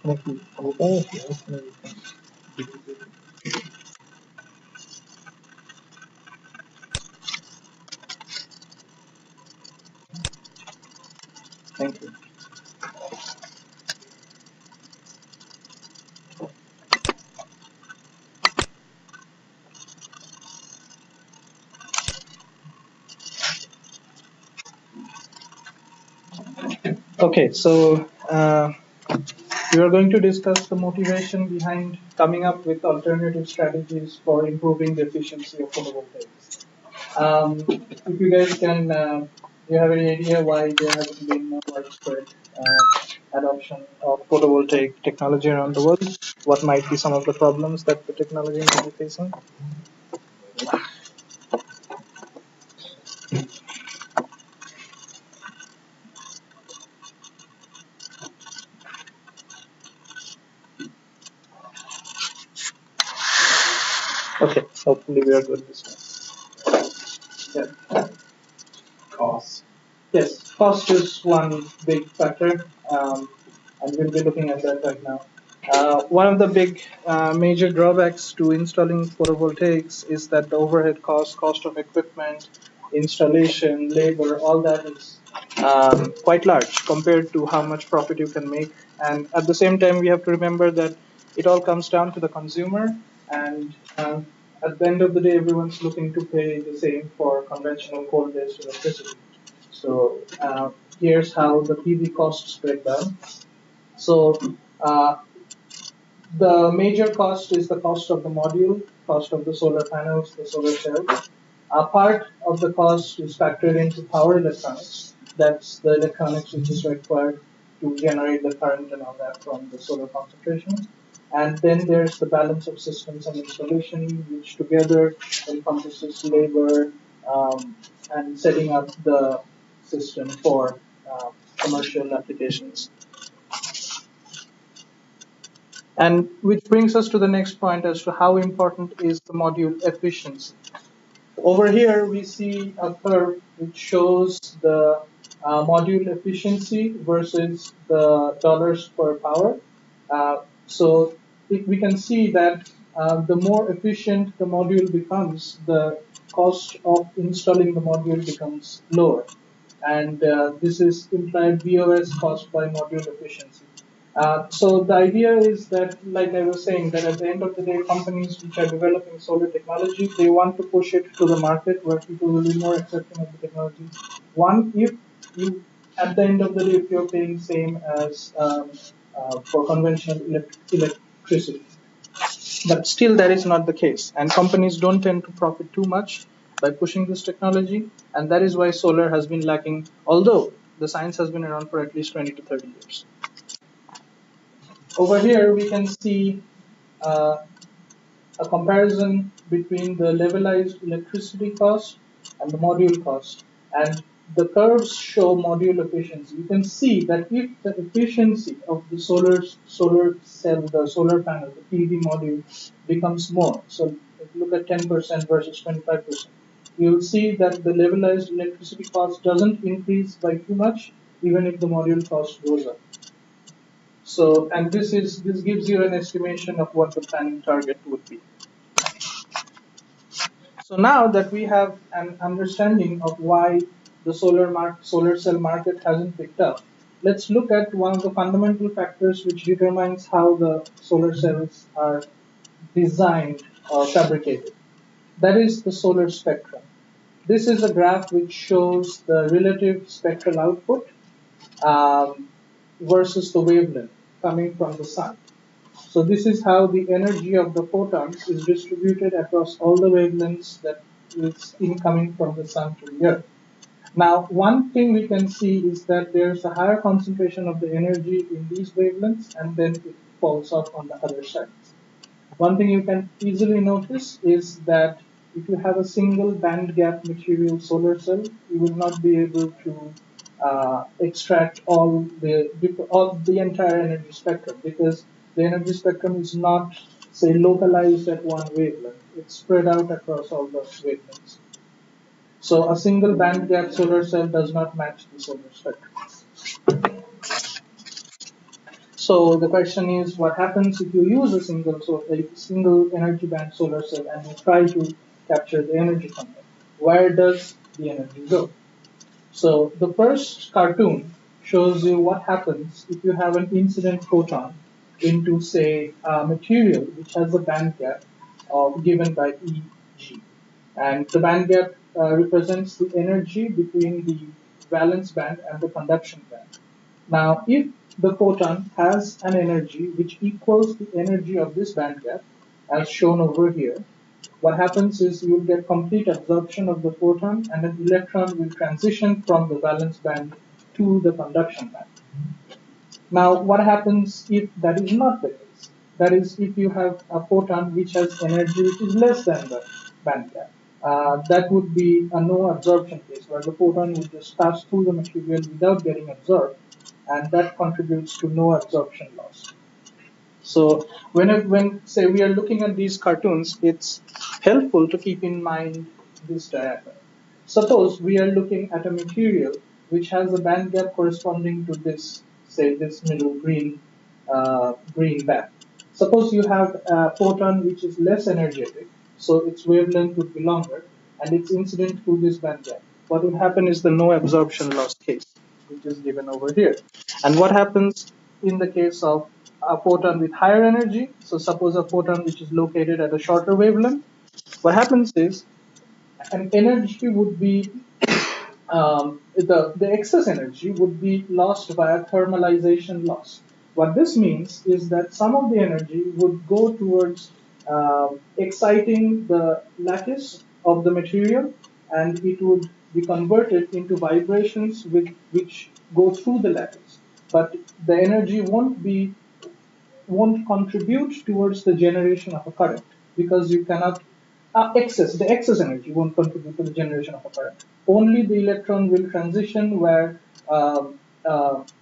Thank you. Thank you. Okay, so we are going to discuss the motivation behind coming up with alternative strategies for improving the efficiency of photovoltaics. If you guys can, do you have any idea why there hasn't been more widespread adoption of photovoltaic technology around the world? What might be some of the problems that the technology might be facing? Okay, hopefully we are good this time. Yeah. Cost. Yes, cost is one big factor, and we'll be looking at that right now. One of the big major drawbacks to installing photovoltaics is that the overhead cost of equipment, installation, labor, all that is quite large compared to how much profit you can make. And at the same time, we have to remember that it all comes down to the consumer, and at the end of the day, everyone's looking to pay the same for conventional coal-based electricity. So here's how the PV costs break down. So uh, the major cost is the cost of the module, cost of the solar panels, the solar cells. A part of the cost is factored into power electronics. That's the electronics which is required to generate the current and all that from the solar concentration. And then there's the balance of systems and installation, which together encompasses labor and setting up the system for commercial applications. And which brings us to the next point as to how important is the module efficiency. Over here, we see a curve which shows the module efficiency versus the dollars per power. So we can see that the more efficient the module becomes, the cost of installing the module becomes lower. And this is implied VOS, cost by module efficiency. So the idea is that, like I was saying, that at the end of the day, companies which are developing solar technology, they want to push it to the market where people will be more accepting of the technology. One, if you, at the end of the day, if you're paying same as for conventional electricity, but still that is not the case, and companies don't tend to profit too much by pushing this technology, and that is why solar has been lacking, although the science has been around for at least 20 to 30 years. Over here, we can see uh, a comparison between the levelized electricity cost and the module cost. And the curves show module efficiency. You can see that if the efficiency of the solar cell, the solar panel, the PV module becomes more, so if you look at 10% versus 25%, you'll see that the levelized electricity cost doesn't increase by too much, even if the module cost goes up. So, and this gives you an estimation of what the planning target would be. So now that we have an understanding of why the solar cell market hasn't picked up, let's look at one of the fundamental factors which determines how the solar cells are designed or fabricated. That is the solar spectrum. This is a graph which shows the relative spectral output um, versus the wavelength coming from the sun. So this is how the energy of the photons is distributed across all the wavelengths that is incoming from the sun to the earth. Now, one thing we can see is that there's a higher concentration of the energy in these wavelengths, and then it falls off on the other sides. One thing you can easily notice is that if you have a single band gap material solar cell, you will not be able to extract all the entire energy spectrum, because the energy spectrum is not, say, localized at one wavelength. It's spread out across all those wavelengths. So a single band gap solar cell does not match the solar spectrum. So the question is, what happens if you use a single energy band solar cell and you try to capture the energy from it? Where does the energy go? So the first cartoon shows you what happens if you have an incident photon into, say, a material which has a band gap given by Eg. And the band gap represents the energy between the valence band and the conduction band. Now, if the photon has an energy which equals the energy of this band gap, as shown over here, what happens is you will get complete absorption of the photon and an electron will transition from the valence band to the conduction band. Now, what happens if that is not the case? That is, if you have a photon which has energy which is less than the band gap. That would be a no absorption case where the photon would just pass through the material without getting absorbed, and that contributes to no absorption loss. So when say we are looking at these cartoons, it's helpful to keep in mind this diagram. Suppose we are looking at a material which has a band gap corresponding to this, say this middle green band. Suppose you have a photon which is less energetic, so its wavelength would be longer, and it's incident through this band gap. What would happen is the no absorption loss case, which is given over here. And what happens in the case of a photon with higher energy? So suppose a photon which is located at a shorter wavelength. What happens is an energy would be the excess energy would be lost via thermalization loss. What this means is that some of the energy would go towards exciting the lattice of the material, and it would be converted into vibrations which go through the lattice. But the energy won't contribute towards the generation of a current, because you cannot the excess energy won't contribute to the generation of a current. Only the electron will transition where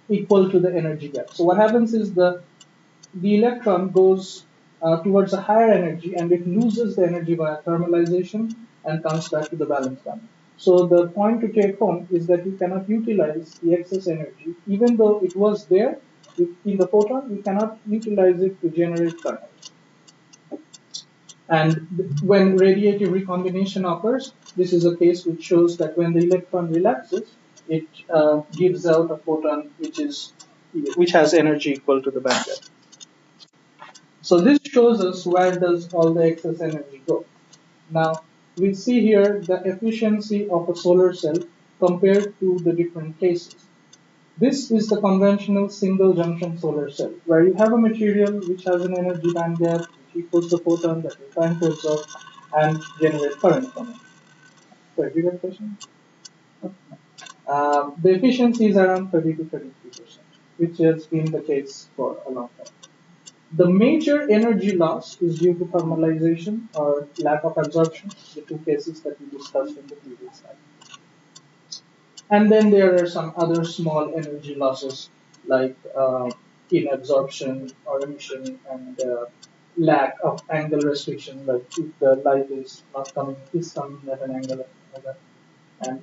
equal to the energy gap. So what happens is the electron goes towards a higher energy and it loses the energy via thermalization and comes back to the valence band. So the point to take home is that you cannot utilize the excess energy, even though it was there in the photon, you cannot utilize it to generate current. And when radiative recombination occurs, this is a case which shows that when the electron relaxes, it gives out a photon which has energy equal to the band gap. So this shows us where does all the excess energy go. Now, we see here the efficiency of a solar cell compared to the different cases. This is the conventional single junction solar cell, where you have a material which has an energy band gap which equals the photon that you're trying to absorb and generate current from it. So, do you get a question? The efficiency is around 30 to 33%, which has been the case for a long time. The major energy loss is due to thermalization or lack of absorption, the two cases that we discussed in the previous slide. And then there are some other small energy losses like inabsorption or emission and lack of angle restriction, like if the light is coming at an angle like that.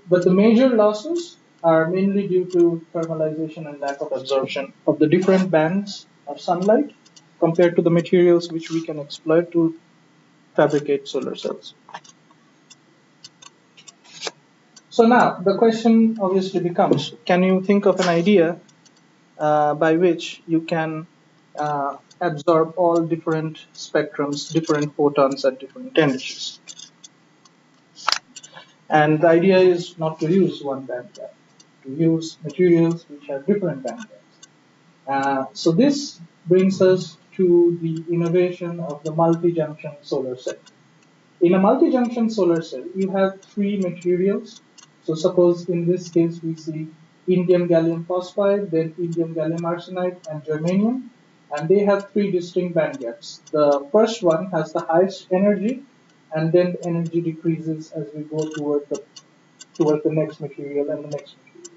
But the major losses are mainly due to thermalization and lack of absorption of the different bands of sunlight compared to the materials which we can exploit to fabricate solar cells. So now the question obviously becomes, can you think of an idea by which you can absorb all different spectrums, different photons at different energies? And the idea is not to use one band gap, to use materials which have different band gaps. So this brings us to the innovation of the multi-junction solar cell. In a multi-junction solar cell, you have three materials. So suppose in this case we see indium gallium phosphide, then indium gallium arsenide, and germanium, and they have three distinct band gaps. The first one has the highest energy, and then the energy decreases as we go toward the next material and the next material.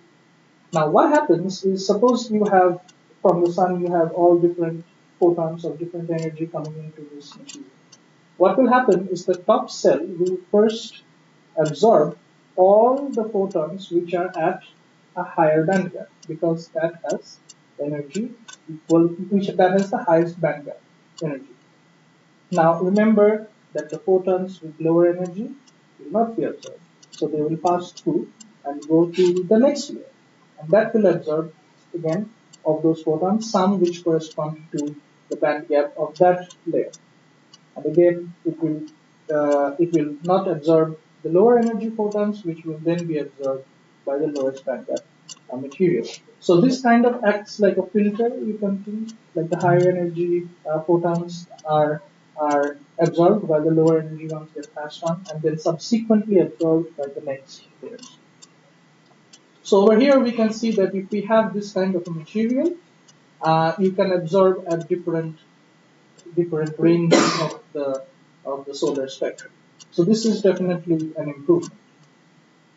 Now, what happens is, suppose you have from the sun, you have all different photons of different energy coming into this material. What will happen is the top cell will first absorb all the photons which are at a higher band gap, because that has energy equal, which that has the highest bandgap energy. Now remember that the photons with lower energy will not be absorbed. So they will pass through and go to the next layer. And that will absorb again of those photons, some which correspond to the band gap of that layer. And again, it will not absorb the lower energy photons, which will then be absorbed by the lowest band gap material. So this kind of acts like a filter. You can think like the higher energy photons are absorbed while the lower energy ones get passed on, and then subsequently absorbed by the next layers. So over here we can see that if we have this kind of a material, you can absorb at different range of the solar spectrum. So this is definitely an improvement.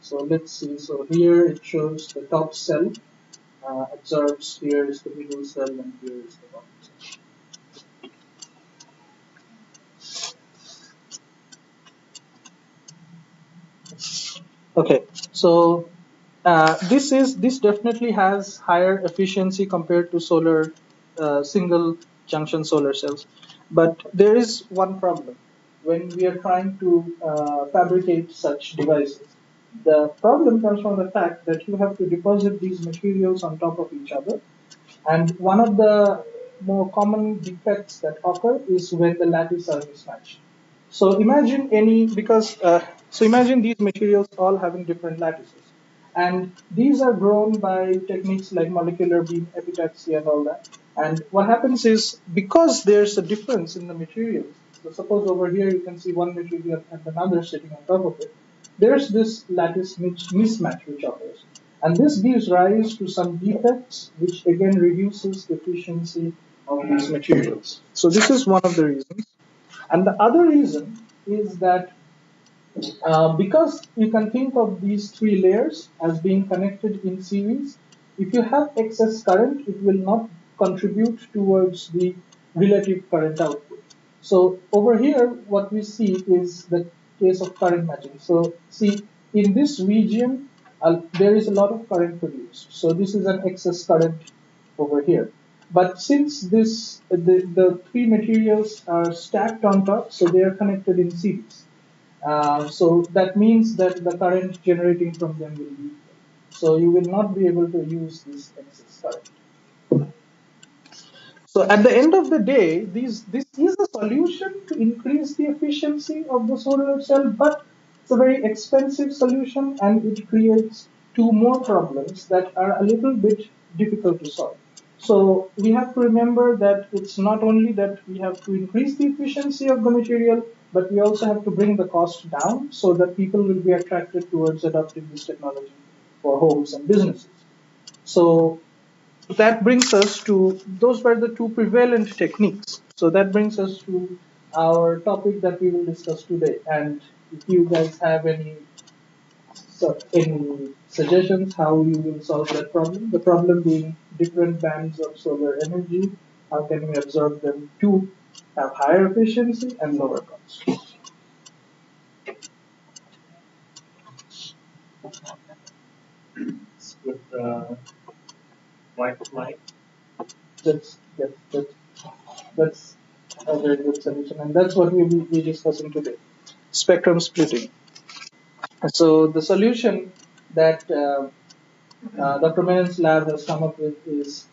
So let's see. So here it shows the top cell absorbs. Here is the middle cell, and here is the bottom cell. Okay, so this definitely has higher efficiency compared to solar single junction solar cells, but there is one problem when we are trying to fabricate such devices. The problem comes from the fact that you have to deposit these materials on top of each other, and one of the more common defects that occur is when the lattice are mismatched. So imagine imagine these materials all having different lattices, and these are grown by techniques like molecular beam epitaxy and all that. And what happens is, because there's a difference in the materials. So suppose over here you can see one material and another sitting on top of it. There's this lattice mismatch which occurs, and this gives rise to some defects, which again reduces the efficiency of these materials. So this is one of the reasons. And the other reason is that because you can think of these three layers as being connected in series, if you have excess current, it will not contribute towards the relative current output. So over here, what we see is the case of current matching. So see, in this region, there is a lot of current produced. So this is an excess current over here. But since the three materials are stacked on top, so they are connected in series. So that means that the current generating from them will be equal. So you will not be able to use this excess current. So at the end of the day, this is a solution to increase the efficiency of the solar cell, but it's a very expensive solution, and it creates two more problems that are a little bit difficult to solve. So we have to remember that it's not only that we have to increase the efficiency of the material, but we also have to bring the cost down so that people will be attracted towards adopting this technology for homes and businesses. So that brings us to, those were the two prevalent techniques. So that brings us to our topic that we will discuss today. And if you guys have any suggestions how you will solve that problem, the problem being different bands of solar energy, how can we absorb them to have higher efficiency and lower cost? With white light. That's a very good solution, and that's what we will be discussing today: spectrum splitting. So the solution that Dr. Menon's lab has come up with is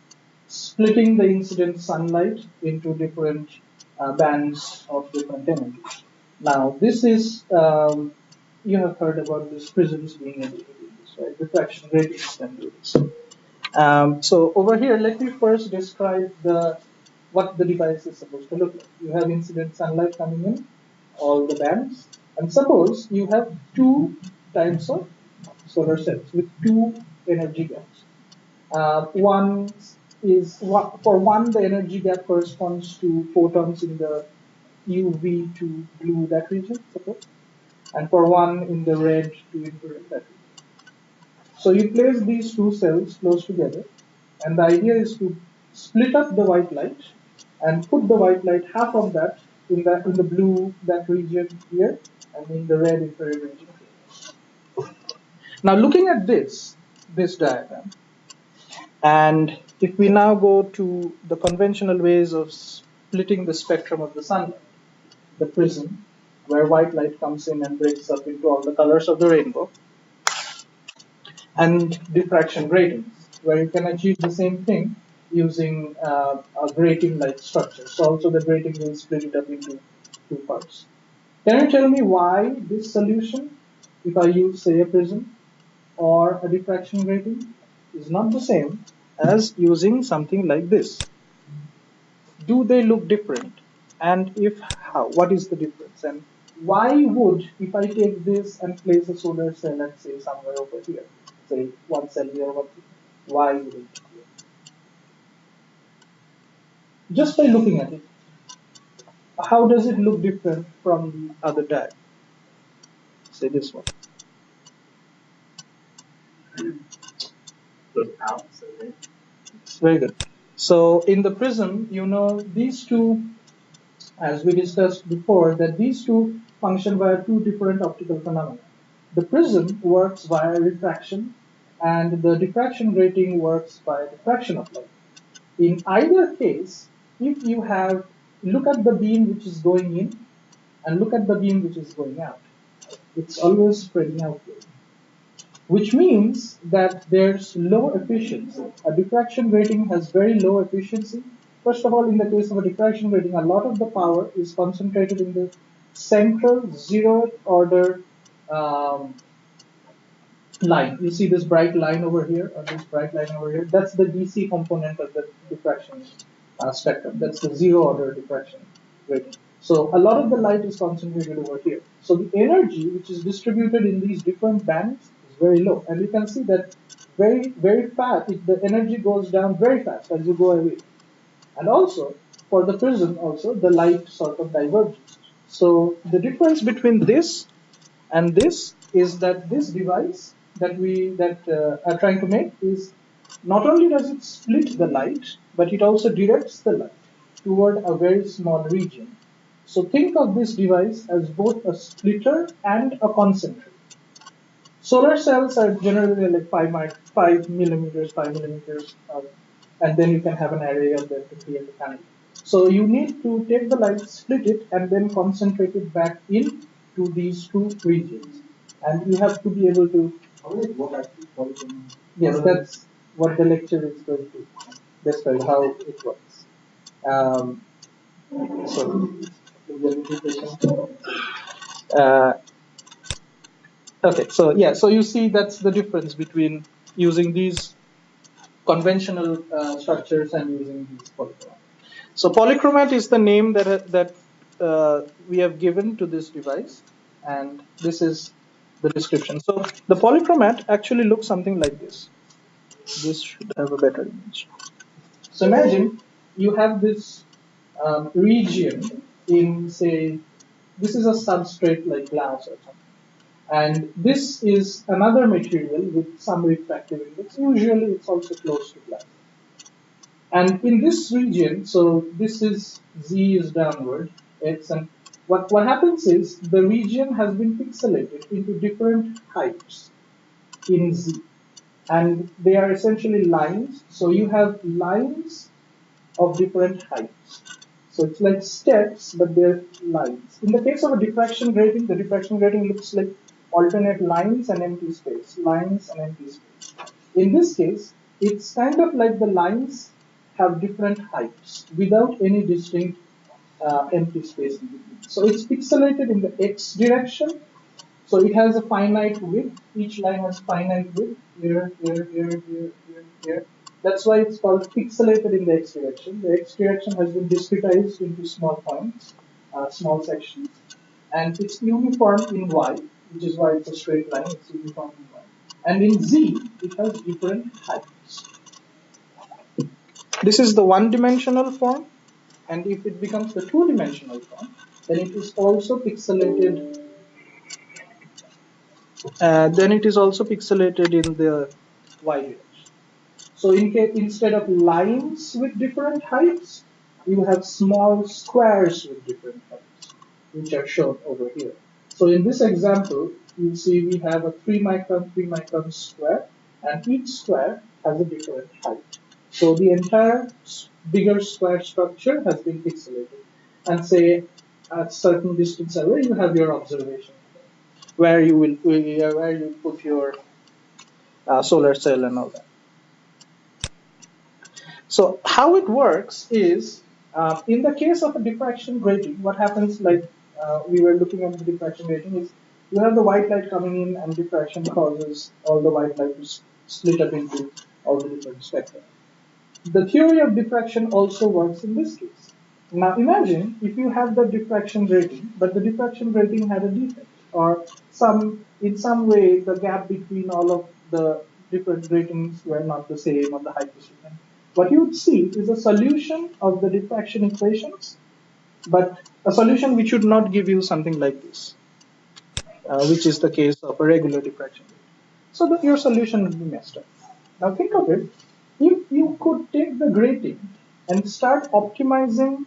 splitting the incident sunlight into different bands of different energy. Now, this is, you have heard about these prisms being able to do this, right? Diffraction gratings can do this. So over here, let me first describe what the device is supposed to look like. You have incident sunlight coming in, all the bands, and suppose you have two types of solar cells with two energy gaps. One is for one, the energy gap corresponds to photons in the UV to blue that region, suppose, and for one in the red to infrared that region. So you place these two cells close together, and the idea is to split up the white light and put the white light, half of that in the blue that region here, and in the red infrared region here. Now looking at this diagram, and If we now go to the conventional ways of splitting the spectrum of the sunlight, the prism, where white light comes in and breaks up into all the colors of the rainbow, and diffraction gratings, where you can achieve the same thing using a grating-like structure. So also the grating will split it up into two parts. Can you tell me why this solution, if I use, say, a prism or a diffraction grating, is not the same as using something like this? Do they look different? And if how, what is the difference? And why would, if I take this and place a solar cell, let's say somewhere over here, say one cell here, one cell, why would it be here? Just by looking at it, how does it look different from the other diagram? Say this one. Look out. Very good. So in the prism, these two, as we discussed before, that these two function via two different optical phenomena. The prism works via refraction, and the diffraction grating works by diffraction of light. In either case, if you have, look at the beam which is going in and look at the beam which is going out, it's always spreading outward, which means that there's low efficiency. A diffraction grating has very low efficiency. First of all, in the case of a diffraction grating, a lot of the power is concentrated in the central zeroth order um, line. You see this bright line over here, or this bright line over here? That's the DC component of the diffraction spectrum. That's the zero order diffraction rating. So a lot of the light is concentrated over here. So the energy which is distributed in these different bands is very low. And you can see that very fast, the energy goes down very fast as you go away. And also, for the prism also, the light sort of diverges. So the difference between this and this is that this device that we are trying to make is not only does it split the light, but it also directs the light toward a very small region. So think of this device as both a splitter and a concentrator. Solar cells are generally like 5 millimeters, 5 millimeters, and then you can have an array of them to create a panel. So you need to take the light, split it, and then concentrate it back in to these two regions. And you have to be able to. How will it work actually? Yes, that's what the lecture is going to describe how it works. Um, so, uh, okay, so yeah, so you see that's the difference between using these conventional structures and using these polychromat. So polychromat is the name that we have given to this device, and this is the description. So the polychromat actually looks something like this. This should have a better image. So imagine you have this region in, say, this is a substrate like glass or something. And this is another material with some refractive index. Usually it's also close to glass. And in this region, so this is Z is downward, X, and what happens is the region has been pixelated into different heights in Z. And they are essentially lines. So you have lines of different heights. So it's like steps, but they're lines. In the case of a diffraction grating, the diffraction grating looks like alternate lines and empty space, lines and empty space. In this case, it's kind of like the lines have different heights without any distinct empty space in between. So it's pixelated in the x direction. So it has a finite width. Each line has finite width here, here, here, here, here, here. That's why it's called pixelated in the x direction. The x direction has been discretized into small points, small sections, and it's uniform in y, which is why it's a straight line. It's uniform in y. And in z, it has different heights. This is the one-dimensional form, and if it becomes the two-dimensional form, then it is also pixelated. Then it is also pixelated in the y direction. So instead of lines with different heights, you have small squares with different heights, which are shown over here. So in this example, you see we have a 3 micron square, and each square has a different height. So the entire bigger square structure has been pixelated. And say at certain distance away, you have your observation where you will where you put your solar cell and all that. So how it works is, in the case of a diffraction grating, what happens, like we were looking at the diffraction grating, is you have the white light coming in, and diffraction causes all the white light to split up into all the different spectra. The theory of diffraction also works in this case. Now imagine if you have the diffraction grating, but the diffraction grating had a defect, or in some way the gap between all of the different gratings were not the same, or the height was different. What you would see is a solution of the diffraction equations, but a solution which would not give you something like this, which is the case of a regular diffraction rate. So that your solution will be messed up. Now think of it, if you could take the grating and start optimizing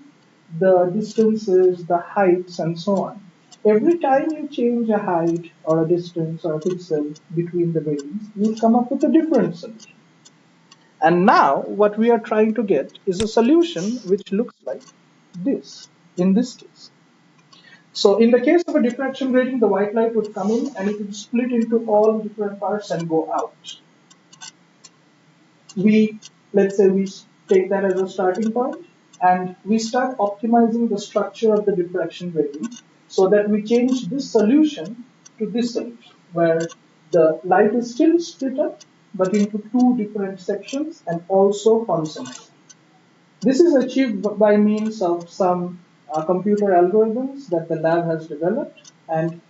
the distances, the heights, and so on. Every time you change a height or a distance or a pixel between the gratings, you come up with a different solution. And now what we are trying to get is a solution which looks like this, in this case. So in the case of a diffraction grating, the white light would come in and it would split into all different parts and go out. We, let's say we take that as a starting point, and we start optimizing the structure of the diffraction grating so that we change this solution to this solution, where the light is still split up but into two different sections and also concentrated. This is achieved by means of some computer algorithms that the lab has developed, and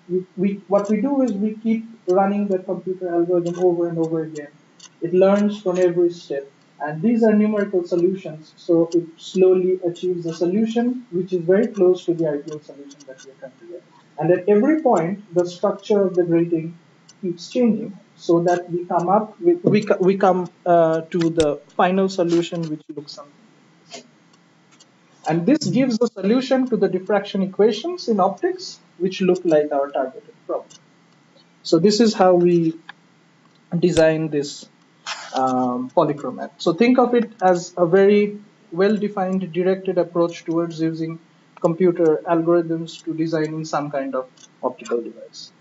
what we do is we keep running the computer algorithm over and over again. It learns from every step, and these are numerical solutions, so it slowly achieves a solution which is very close to the ideal solution that we are trying to get. And at every point, the structure of the grating keeps changing, so that we come up with we come to the final solution, which looks something. And this gives the solution to the diffraction equations in optics, which look like our targeted problem. So this is how we design this polychromat. So think of it as a very well-defined, directed approach towards using computer algorithms to designing some kind of optical device.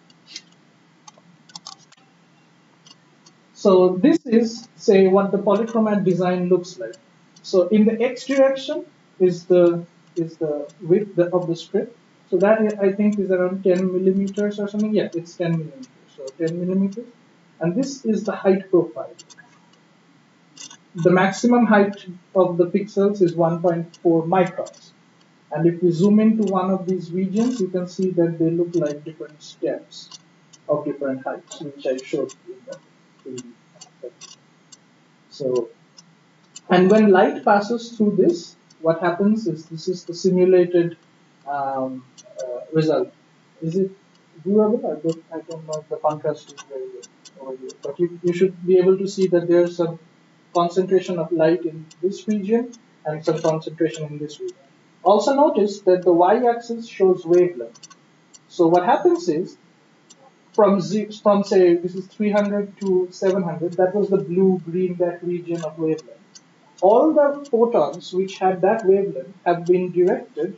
So this is, say, what the polychromat design looks like. So in the x direction is the width of the strip. So that I think is around 10 millimeters or something. Yeah, it's 10 millimeters. So 10 millimeters, and this is the height profile. The maximum height of the pixels is 1.4 microns. And if we zoom into one of these regions, you can see that they look like different steps of different heights, which I showed you in the so, and when light passes through this, what happens is this is the simulated result. Is it viewable? I don't know if the contrast is very good over here, but you should be able to see that there's some concentration of light in this region and some concentration in this region. Also notice that the y-axis shows wavelength. So what happens is from say this is 300 to 700, that was the blue green, that region of wavelength. All the photons which had that wavelength have been directed.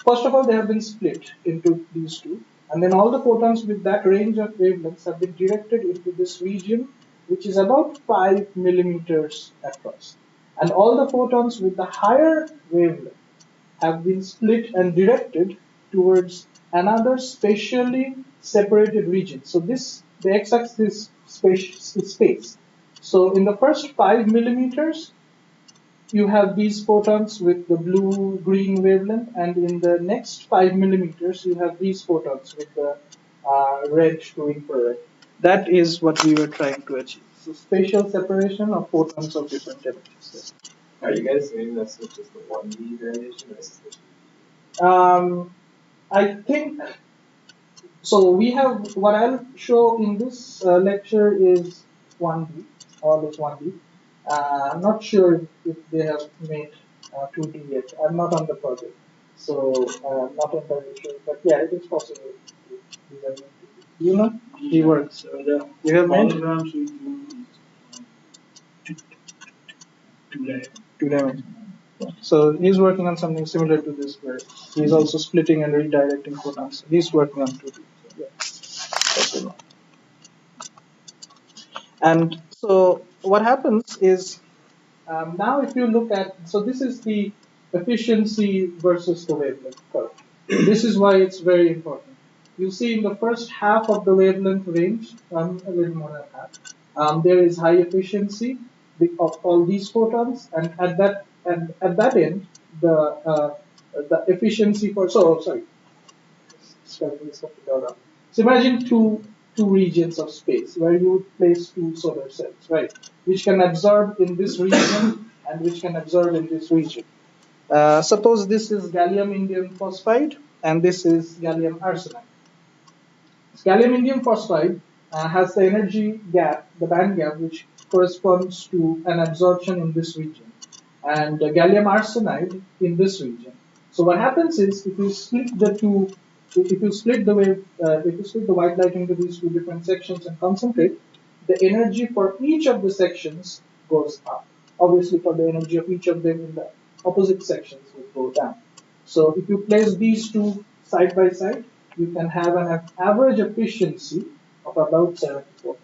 First of all, they have been split into these two, and then all the photons with that range of wavelengths have been directed into this region, which is about 5 millimeters across. And all the photons with the higher wavelength have been split and directed towards another spatially separated region. So this, the x-axis is space. So in the first 5 millimeters, you have these photons with the blue-green wavelength, and in the next 5 millimeters, you have these photons with the red to infrared. That is what we were trying to achieve. So spatial separation of photons of different temperatures. Are you guys saying that's just the 1D variation? Or is it I think so. We have what I'll show in this lecture is 1D, all is 1D. I'm not sure if they have made 2D yet. I'm not on the project, so not entirely sure. But yeah, it is possible. These are 2D. You know, he works. so the You have made. holograms we do is two dimension. So he's working on something similar to this, where he's also splitting and redirecting photons. He's working on 2D. So, yeah, that's it. And so what happens is, now if you look at, so this is the efficiency versus the wavelength curve. This is why it's very important. You see in the first half of the wavelength range, a little more than half, there is high efficiency of all these photons, and at that end, the efficiency for, so sorry, so imagine two regions of space where you would place two solar cells, right? Which can absorb in this region and which can absorb in this region. Suppose this is gallium indium phosphide and this is gallium arsenide. Gallium indium phosphide has the energy gap, the band gap, which corresponds to an absorption in this region, and gallium arsenide in this region. So what happens is, if you split the two, if you split the wave, if you split the white light into these two different sections and concentrate, the energy for each of the sections goes up. Obviously, for the energy of each of them in the opposite sections will go down. So if you place these two side by side, you can have an average efficiency of about 74%.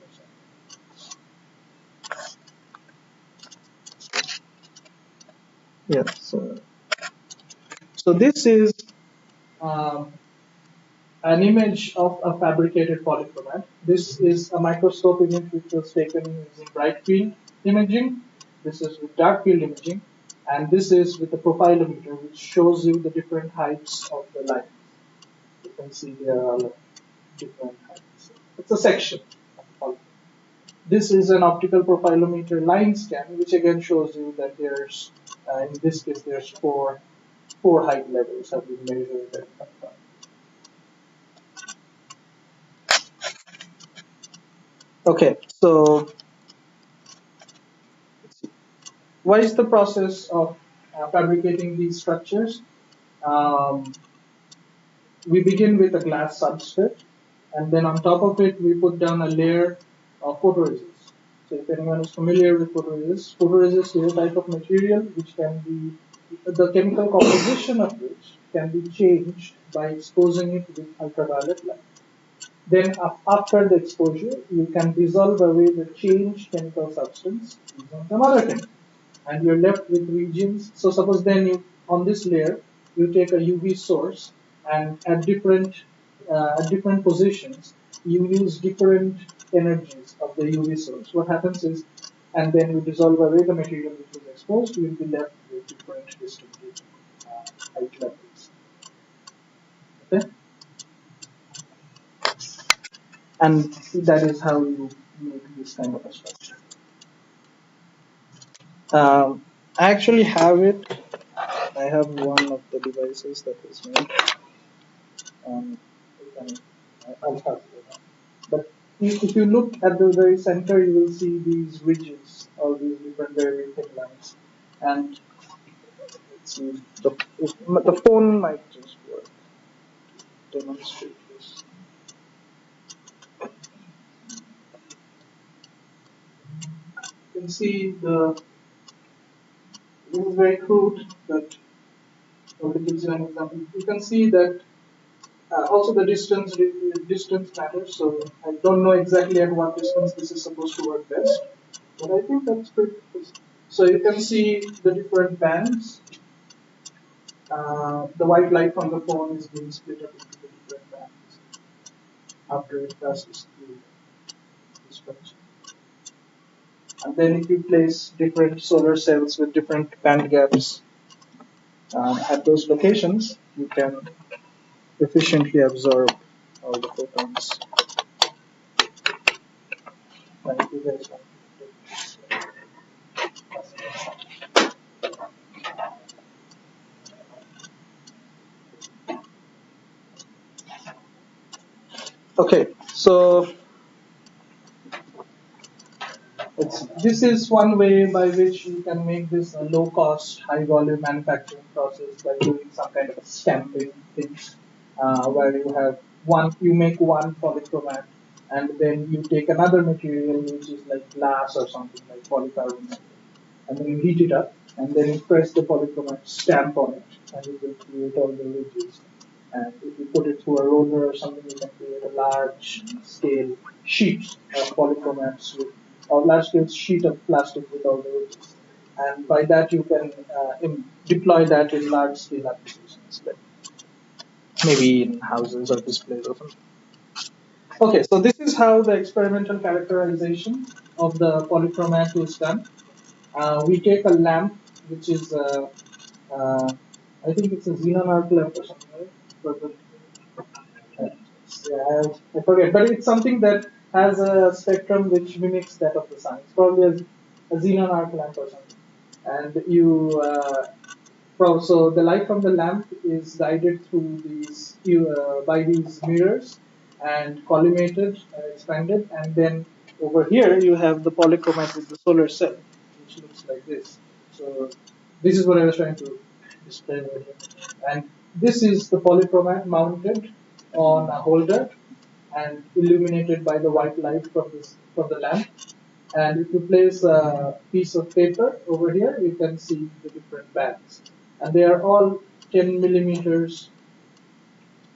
Yeah. So this is um, an image of a fabricated polychromat. This is a microscope image which was taken using bright field imaging. This is with dark field imaging, and this is with the profilometer, which shows you the different heights of the line. You can see there are different heights. It's a section of the polychromat. This is an optical profilometer line scan, which again shows you that there's, in this case, there's four height levels have been measured and confirmed. Okay, so let's see. What is the process of fabricating these structures? Um, we begin with a glass substrate, and then on top of it, we put down a layer of photoresist. So if anyone is familiar with photoresist is a type of material which can be, the chemical composition of which can be changed by exposing it with ultraviolet light. Then after the exposure, you can dissolve away the changed chemical substance using some other chemical, and you're left with regions. So suppose then you, on this layer, you take a UV source, and at different positions, you use different energies of the UV source. What happens is, and then you dissolve away the material which was exposed, you will be left with different distributed height levels. Okay? And that is how you make this kind of a structure. I actually have it. I have one of the devices that was made. Um, I'll start with that. But if you look at the very center, you will see these ridges, all these different very thin lines. And let's see, the phone might just work to demonstrate this. You can see this is very crude, but only gives you an example. You can see that also the distance matters. So I don't know exactly at what distance this is supposed to work best, but I think that's pretty good. So you can see the different bands. The white light from the phone is being split up into the different bands after it passes through the structure. And then if you place different solar cells with different band gaps at those locations, you can efficiently absorb all the photons. Like you guys want to Okay, so this is one way by which you can make this a low-cost, high-volume manufacturing process by doing some kind of stamping things, where you have you make one polychromat, and then you take another material which is like glass or something like polycarbonate, and then you heat it up, and then you press the polychromat stamp on it, and it will create all the ridges. And if you put it through a roller or something, you can create a large scale sheet of polychromats with a large scale sheet of plastic with all the ridges. And by that, you can deploy that in large scale applications, like maybe in houses or displays or something. Okay, so this is how the experimental characterization of the polychromat is done. We take a lamp, which is, uh, I think it's a xenon arc lamp or something, right? Yeah, I forget, but it's something that has a spectrum which mimics that of the sun. It's probably a xenon arc lamp or something. And so the light from the lamp is guided through these by these mirrors and collimated, expanded, and then over here you have the polychromat with the solar cell, which looks like this. So this is what I was trying to display over here. And this is the polychromat mounted on a holder and illuminated by the white light from the lamp. And if you place a piece of paper over here, you can see the different bands. And they are all 10 millimeters.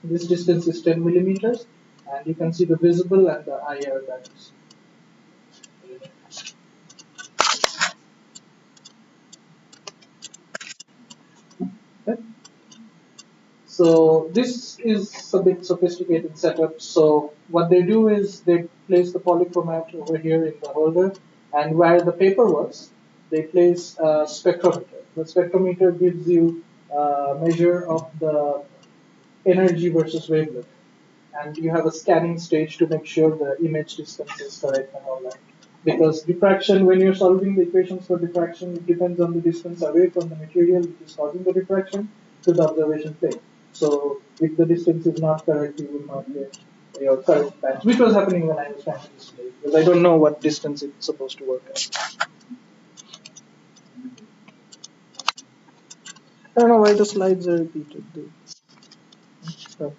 This distance is 10 millimeters. And you can see the visible and the IR bands. Okay. So this is a bit sophisticated setup. So what they do is they place the polychromat over here in the holder, and where the paper was, they place a spectrometer. The spectrometer gives you a measure of the energy versus wavelength, and you have a scanning stage to make sure the image distance is correct and all that. Because diffraction, when you're solving the equations for diffraction, it depends on the distance away from the material which is causing the diffraction to the observation plane. So if the distance is not correct, you will not get your correct patch, which was happening when I was trying to display, because I don't know what distance it's supposed to work at. I don't know why the slides are repeated. So,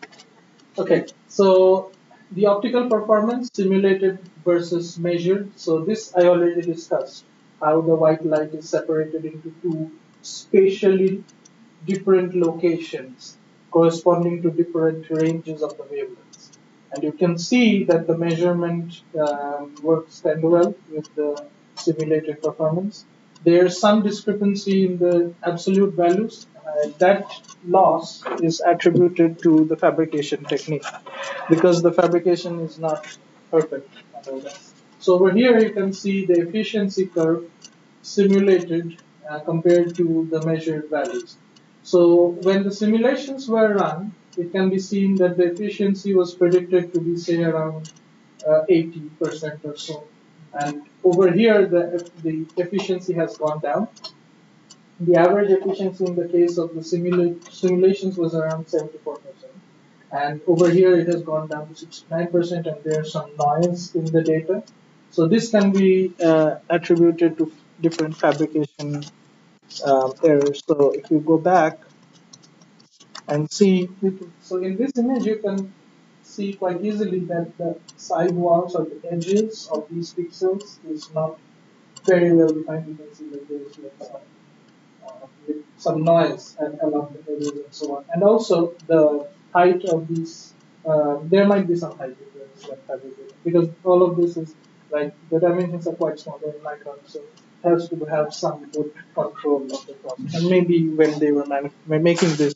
okay, so the optical performance simulated versus measured. So this I already discussed, how the white light is separated into two spatially different locations corresponding to different ranges of the wavelengths. And you can see that the measurement works kind of well with the simulated performance. There's some discrepancy in the absolute values. That loss is attributed to the fabrication technique because the fabrication is not perfect. So over here you can see the efficiency curve simulated compared to the measured values. So when the simulations were run, it can be seen that the efficiency was predicted to be say around 80% or so. And over here, the efficiency has gone down. The average efficiency in the case of the simulations was around 74%. And over here, it has gone down to 69%, and there's some noise in the data. So this can be attributed to different fabrication errors. So if you go back and see, so in this image, you can see quite easily that the side walls or the edges of these pixels is not very well defined. You can see that there's like with some noise and along the edges and so on. And also the height of these, there might be some height difference when fabricated because all of this is like the dimensions are quite small, they're in micron, so it has to have some good control of the process. And maybe when they were making this,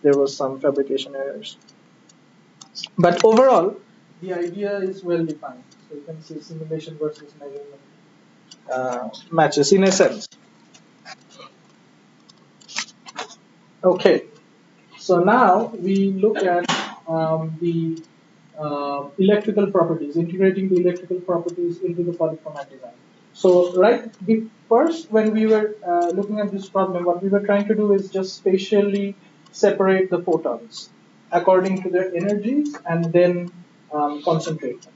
there was some fabrication errors. But overall, the idea is well defined. So you can see simulation versus measurement matches in a sense. Okay, so now we look at the electrical properties, integrating the electrical properties into the polychromat design. So first, when we were looking at this problem, what we were trying to do is just spatially separate the photons according to their energies and then concentrate them.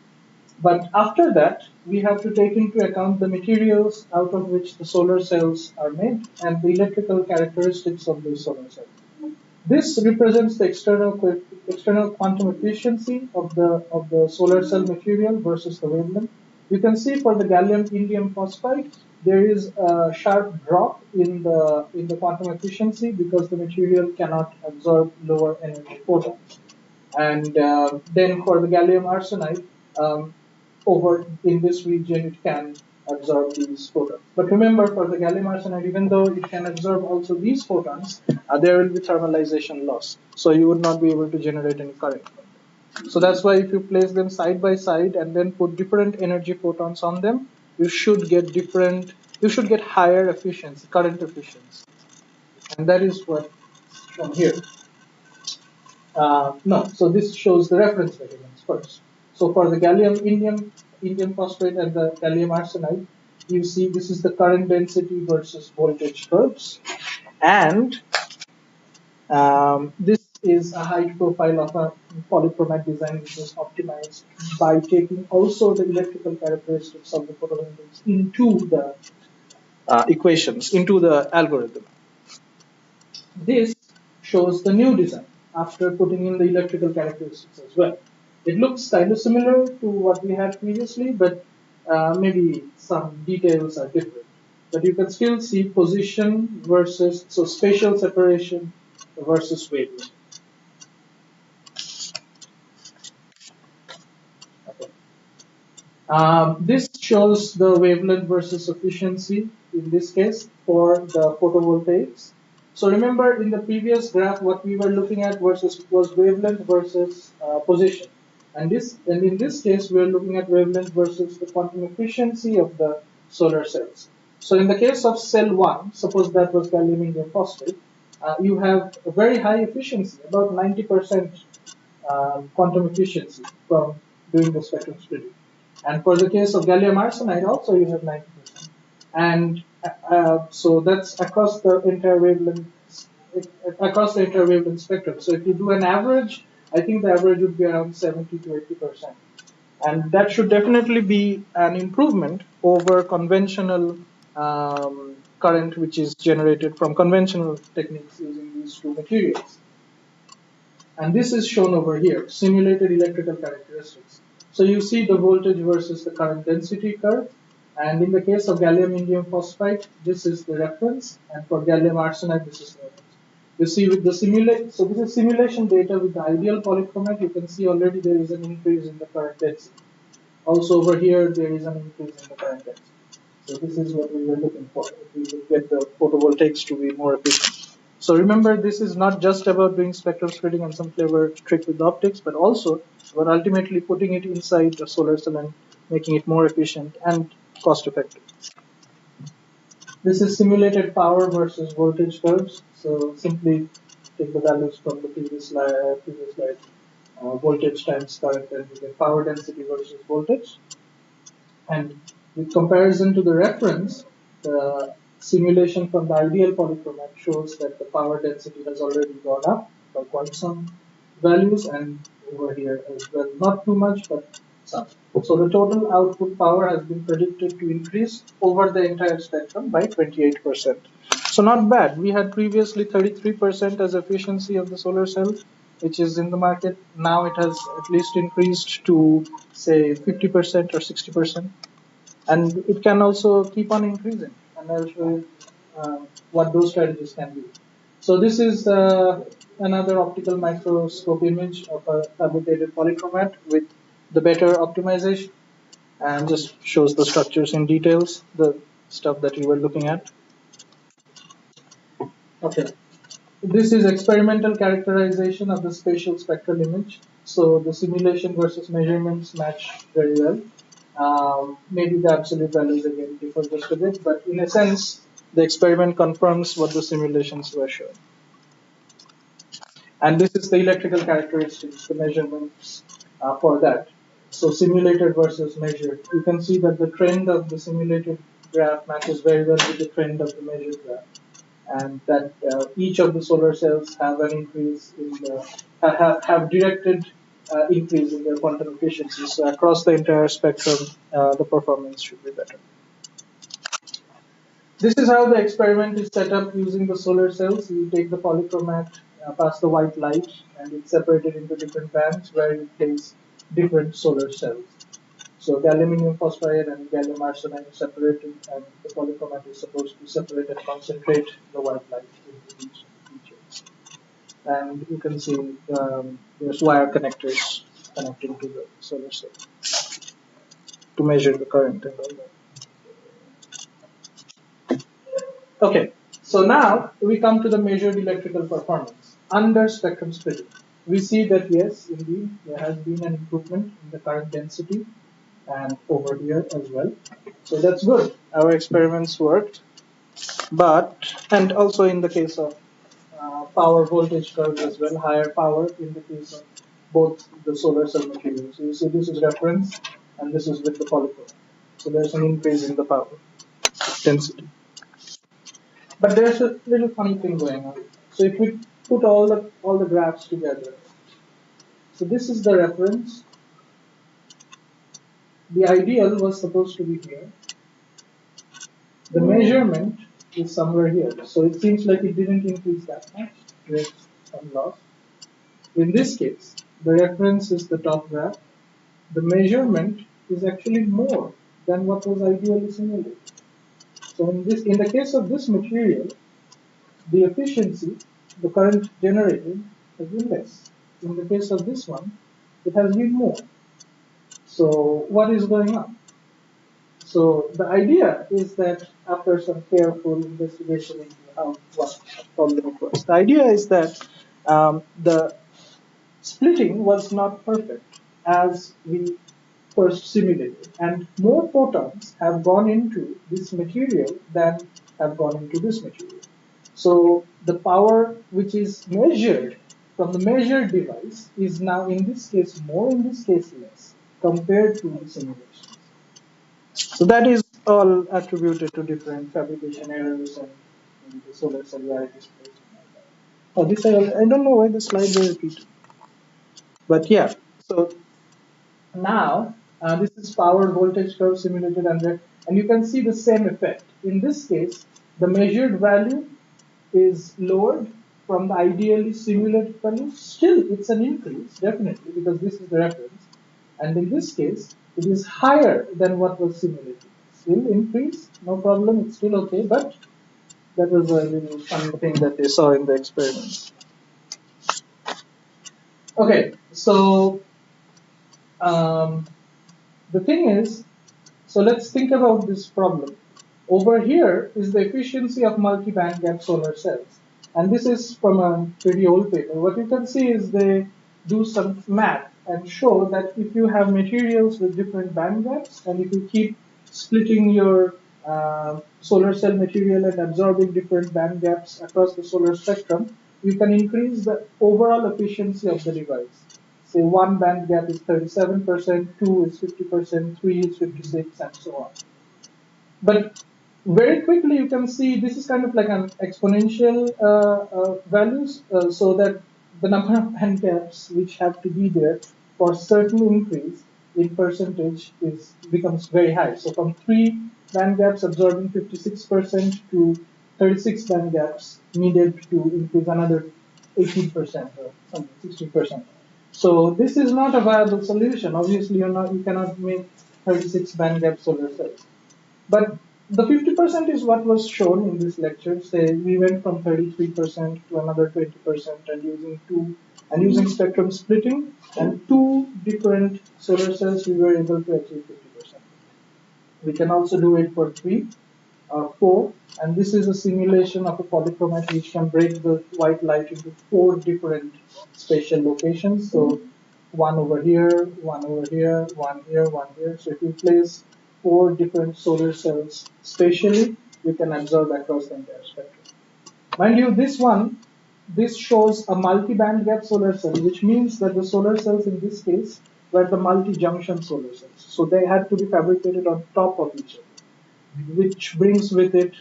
But after that, we have to take into account the materials out of which the solar cells are made and the electrical characteristics of those solar cells. This represents the external quantum efficiency of the solar cell material versus the wavelength. You can see for the gallium indium phosphide, there is a sharp drop in the quantum efficiency because the material cannot absorb lower energy photons. And then for the gallium arsenide, over in this region, it can absorb these photons. But remember, for the gallium arsenide, even though it can absorb also these photons, there will be thermalization loss. So you would not be able to generate any current. So that's why if you place them side by side and then put different energy photons on them, you should get higher efficiency, current efficiency. And that is what shown here. No, so this shows the reference measurements first. So for the indium phosphate and the gallium arsenide, you see this is the current density versus voltage curves. And this is a height profile of a polychromatic design which was optimized by taking also the electrical characteristics of the photovoltaics into the equations, into the algorithm. This shows the new design after putting in the electrical characteristics as well. It looks kind of similar to what we had previously, but maybe some details are different. But you can still see position versus, so spatial separation versus wavelength. Okay. This shows the wavelength versus efficiency in this case for the photovoltaics. So remember in the previous graph what we were looking at was wavelength versus position. And in this case we are looking at wavelength versus the quantum efficiency of the solar cells. So in the case of cell 1, suppose that was gallium indium phosphate, you have a very high efficiency, about 90% quantum efficiency from doing the spectrum splitting. And for the case of gallium arsenide, also you have 90%. And so that's across the entire wavelength spectrum. So if you do an average, I think the average would be around 70 to 80%. And that should definitely be an improvement over conventional current, which is generated from conventional techniques using these two materials. And this is shown over here, simulated electrical characteristics. So you see the voltage versus the current density curve. And in the case of gallium indium phosphide, this is the reference. And for gallium arsenide, this is the reference. You see with the so this is simulation data with the ideal polychromat. You can see already there is an increase in the current density. Also over here, there is an increase in the current density. So this is what we were looking for. If we could get the photovoltaics to be more efficient. So remember, this is not just about doing spectral splitting and some clever trick with the optics, but also about ultimately putting it inside the solar cell and making it more efficient and cost effective. This is simulated power versus voltage curves. So simply take the values from the previous slide, voltage times current, and you get power density versus voltage. And with comparison to the reference, the simulation from the ideal polychromat shows that the power density has already gone up by quite some values, and over here as well, not too much, but some. So the total output power has been predicted to increase over the entire spectrum by 28%. So not bad. We had previously 33% as efficiency of the solar cell, which is in the market. Now it has at least increased to say 50% or 60%. And it can also keep on increasing. And I'll show you what those strategies can be. So this is another optical microscope image of a fabricated polychromat with the better optimization, and just shows the structures in details, the stuff that we were looking at. Okay. This is experimental characterization of the spatial spectral image. So the simulation versus measurements match very well. Maybe the absolute values again differ just a bit, but in a sense, the experiment confirms what the simulations were showing. And this is the electrical characteristics, the measurements for that. So simulated versus measured. You can see that the trend of the simulated graph matches very well with the trend of the measured graph. And that each of the solar cells have an increase in the, have directed increase in their quantum efficiency. So across the entire spectrum, the performance should be better. This is how the experiment is set up using the solar cells. You take the polychromat, pass the white light, and it's separated into different bands where you place different solar cells. So the aluminum phosphide and gallium arsenide is separated, and the polychromat is supposed to separate and concentrate the white light into these features. And you can see there's wire connectors connecting to the solar cell to measure the current and all that. Okay, so now we come to the measured electrical performance under spectrum splitting. We see that yes, indeed, there has been an improvement in the current density and over here as well. So that's good. Our experiments worked, but and also in the case of power voltage curve as well, higher power in the case of both the solar cell materials. So you see this is reference and this is with the polychrome. So there's an increase in the power density. But there's a little funny thing going on. So if we put all the graphs together, so this is the reference. The ideal was supposed to be here. The measurement is somewhere here. So it seems like it didn't increase that much. There's some loss. In this case, the reference is the top graph. The measurement is actually more than what was ideally simulated. So in the case of this material, the efficiency, the current generated, has been less. In the case of this one, it has been more. So what is going on? So the idea is that after some careful investigation into how what problem it was, the idea is that the splitting was not perfect as we first simulated, and more photons have gone into this material than have gone into this material. So the power which is measured from the measured device is now in this case more, in this case less, compared to the simulations. So that is all attributed to different fabrication errors and the solar cell varieties. Oh, this I don't know why the slides are repeated. But yeah, so now this is power voltage curve simulated under, and you can see the same effect. In this case, the measured value is lowered from the ideally simulated value. Still, it's an increase, definitely, because this is the reference. And in this case, it is higher than what was simulated. Still increase, no problem, it's still okay, but that was a little fun thing that they saw in the experiments. Okay, so um, the thing is, so let's think about this problem. Over here is the efficiency of multi-band gap solar cells. And this is from a pretty old paper. What you can see is they do some math and show that if you have materials with different band gaps, and if you keep splitting your solar cell material and absorbing different band gaps across the solar spectrum, you can increase the overall efficiency of the device. Say one band gap is 37%, two is 50%, three is 56, and so on. But very quickly you can see this is kind of like an exponential values, so that the number of band gaps which have to be there for certain increase in percentage becomes very high. So from 3 band gaps absorbing 56% to 36 band gaps needed to increase another 18% or something, 16%. So this is not a viable solution. Obviously, you cannot make 36 band gap solar cells. But the 50% is what was shown in this lecture. Say we went from 33% to another 20%, and using spectrum splitting and two different solar cells, we were able to achieve 50%. We can also do it for 4, and this is a simulation of a polychromat which can break the white light into 4 different spatial locations. So one over here, one over here, one here, one here. So if you place 4 different solar cells spatially, you can absorb across the entire spectrum. Mind you, this shows a multi-band gap solar cell, which means that the solar cells in this case were the multi-junction solar cells. So they had to be fabricated on top of each other, which brings with it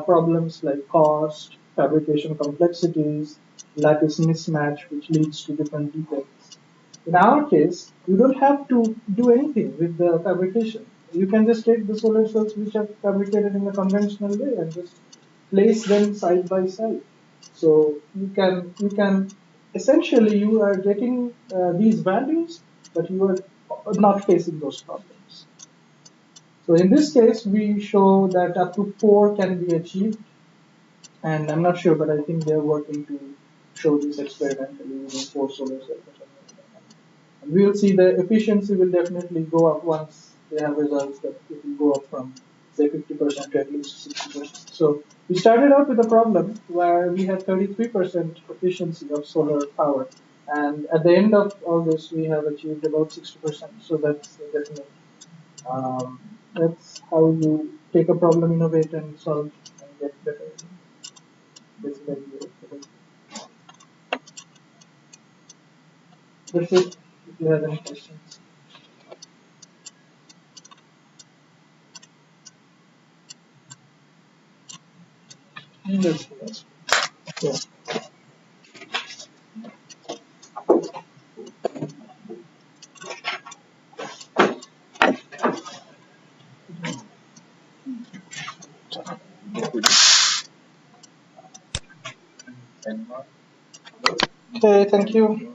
problems like cost, fabrication complexities, lattice mismatch, which leads to different defects. In our case, you don't have to do anything with the fabrication. You can just take the solar cells which are fabricated in the conventional way and just place them side by side. So you can essentially you are getting these values, but you are not facing those problems. So in this case, we show that up to 4 can be achieved, and I'm not sure, but I think they're working to show this experimentally using 4 solar cells or something like that. And we'll see the efficiency will definitely go up once they have results that it will go up from say 50% to at least 60%. So we started out with a problem where we had 33% efficiency of solar power, and at the end of all this, we have achieved about 60%. So that's definitely that's how you take a problem, innovate, and solve and get better. Basically, that's it. If you have any questions, that's yeah. And Okay, thank you.